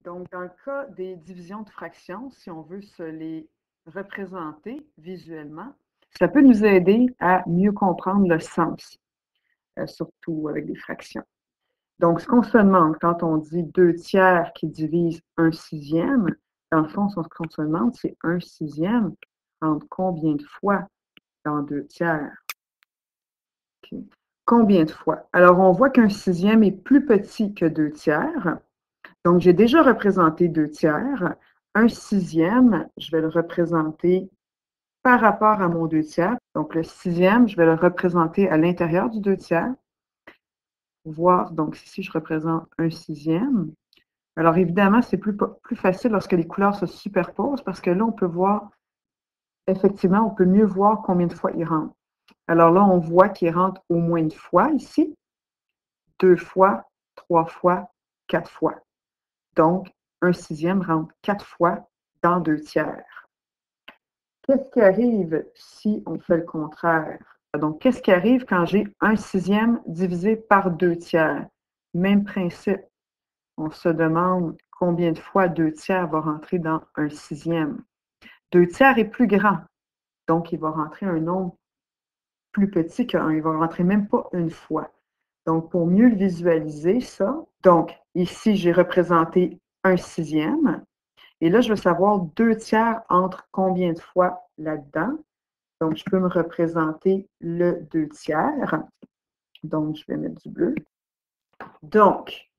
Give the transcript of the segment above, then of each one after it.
Donc, dans le cas des divisions de fractions, si on veut se les représenter visuellement, ça peut nous aider à mieux comprendre le sens, surtout avec des fractions. Donc, ce qu'on se demande quand on dit 2/3 qui divise 1/6, dans le fond, ce qu'on se demande, c'est 1/6 entre combien de fois dans 2/3? Okay. Combien de fois? Alors, on voit qu'1/6 est plus petit que 2/3. Donc, j'ai déjà représenté 2/3. 1/6, je vais le représenter par rapport à mon 2/3. Donc, le 6e, je vais le représenter à l'intérieur du 2/3. Voir, donc ici, je représente 1/6. Alors, évidemment, c'est plus facile lorsque les couleurs se superposent parce que là, on peut voir, effectivement, on peut mieux voir combien de fois il rentre. Alors là, on voit qu'il rentre au moins une fois ici, 2 fois, 3 fois, 4 fois. Donc, 1/6 rentre 4 fois dans 2/3. Qu'est-ce qui arrive si on fait le contraire? Donc, qu'est-ce qui arrive quand j'ai 1/6 divisé par 2/3? Même principe. On se demande combien de fois 2/3 va rentrer dans 1/6. 2/3 est plus grand, donc il va rentrer un nombre plus petit que 1. Il va rentrer même pas une fois. Donc, pour mieux le visualiser, ça, donc ici, j'ai représenté 1/6. Et là, je veux savoir 2/3 entre combien de fois là-dedans. Donc, je peux me représenter le 2/3. Donc, je vais mettre du bleu. Donc,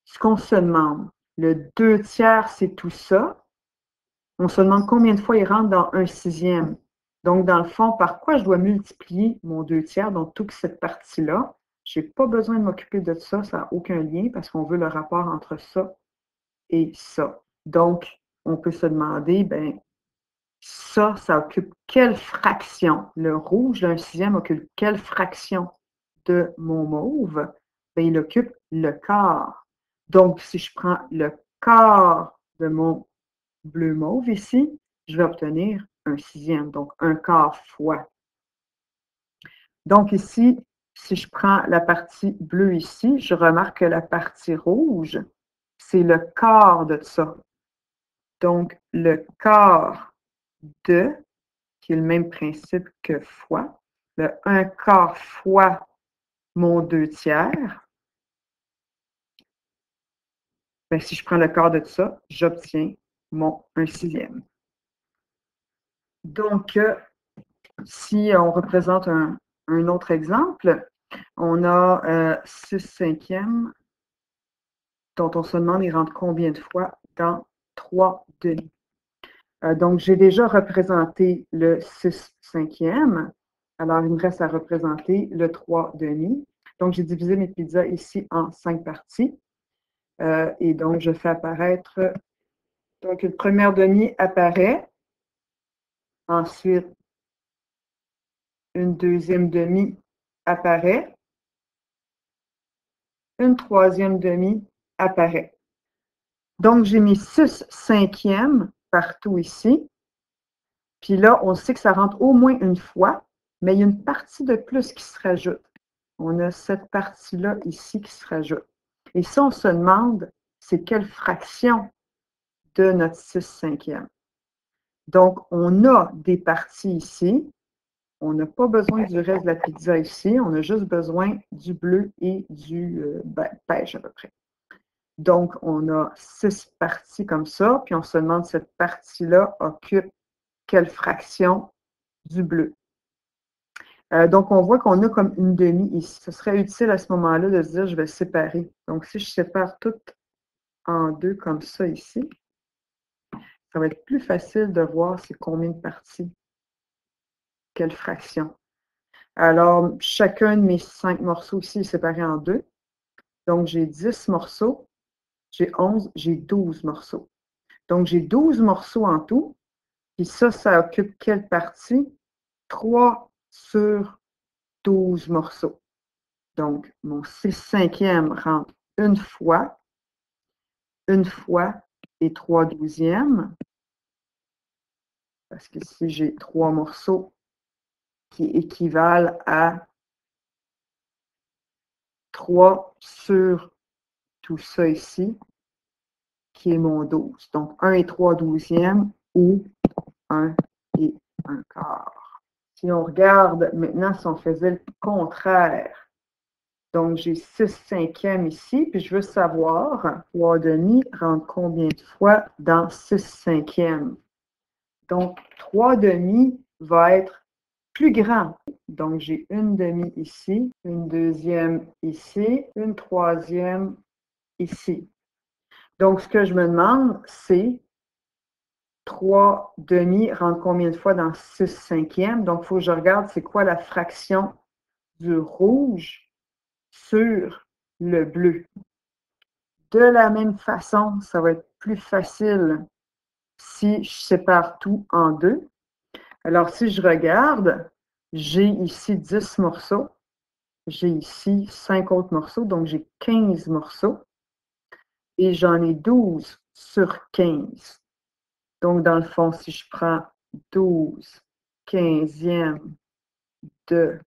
ce qu'on se demande, le 2/3, c'est tout ça. On se demande combien de fois il rentre dans 1/6. Donc, dans le fond, par quoi je dois multiplier mon 2/3, donc toute cette partie-là? Je n'ai pas besoin de m'occuper de ça, ça n'a aucun lien parce qu'on veut le rapport entre ça et ça. Donc, on peut se demander, ben, ça occupe quelle fraction? Le rouge, le 1/6 occupe quelle fraction de mon mauve? Ben, il occupe le quart. Donc, si je prends le quart de mon bleu mauve ici, je vais obtenir 1/6, donc 1/4 fois. Donc ici, si je prends la partie bleue ici, je remarque que la partie rouge, c'est le quart de ça. Donc, le quart de, qui est le même principe que fois, le 1/4 fois mon 2/3. Ben, si je prends le quart de ça, j'obtiens mon 1/6. Donc, si on représente un autre exemple, on a 6/5 dont on se demande il rentre combien de fois dans 3/2. Donc, j'ai déjà représenté le 6/5. Alors, il me reste à représenter le 3/2. Donc, j'ai divisé mes pizzas ici en 5 parties. Et donc, je fais apparaître, donc une première demi apparaît. Ensuite, une deuxième demi apparaît. Une troisième demi apparaît. Donc, j'ai mis 6/5 partout ici. Puis là, on sait que ça rentre au moins une fois, mais il y a une partie de plus qui se rajoute. On a cette partie-là ici qui se rajoute. Et ça, on se demande, c'est quelle fraction de notre 6/5. Donc, on a des parties ici. On n'a pas besoin du reste de la pizza ici. On a juste besoin du bleu et du beige à peu près. Donc, on a 6 parties comme ça. Puis, on se demande cette partie-là occupe quelle fraction du bleu. Donc, on voit qu'on a comme une demi ici. Ce serait utile à ce moment-là de se dire, je vais séparer. Donc, si je sépare tout en deux comme ça ici, ça va être plus facile de voir c'est combien de parties, quelle fraction. Alors, chacun de mes 5 morceaux ici est séparé en deux. Donc, j'ai 10 morceaux, j'ai 11, j'ai 12 morceaux. Donc, j'ai 12 morceaux en tout. Puis ça occupe quelle partie? 3 sur 12 morceaux. Donc, mon 6/5 rentre une fois et 3/12. Parce que si j'ai 3 morceaux qui équivalent à 3 sur tout ça ici, qui est mon 12. Donc, 1 et 3 douzièmes ou 1 et 1 quart. Si on regarde maintenant, si on faisait le contraire, donc j'ai 6 cinquièmes ici, puis je veux savoir, 3 demi rentre combien de fois dans 6 cinquièmes? Donc, 3 demi va être plus grand. Donc, j'ai une demi ici, une deuxième ici, une troisième ici. Donc, ce que je me demande, c'est 3 demi rentre combien de fois dans 6 cinquièmes? Donc, il faut que je regarde c'est quoi la fraction du rouge sur le bleu. De la même façon, ça va être plus facile si je sépare tout en deux. Alors, si je regarde, j'ai ici 10 morceaux. J'ai ici 5 autres morceaux, donc j'ai 15 morceaux. Et j'en ai 12 sur 15. Donc, dans le fond, si je prends 12 quinzièmes de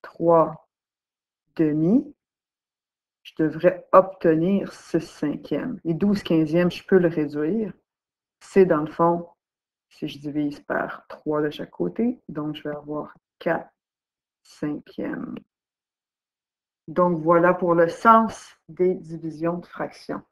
3 demi, je devrais obtenir 6 cinquièmes. Et 12 quinzièmes, je peux le réduire. C'est dans le fond, si je divise par 3 de chaque côté, donc je vais avoir 4 cinquièmes. Donc, voilà pour le sens des divisions de fractions.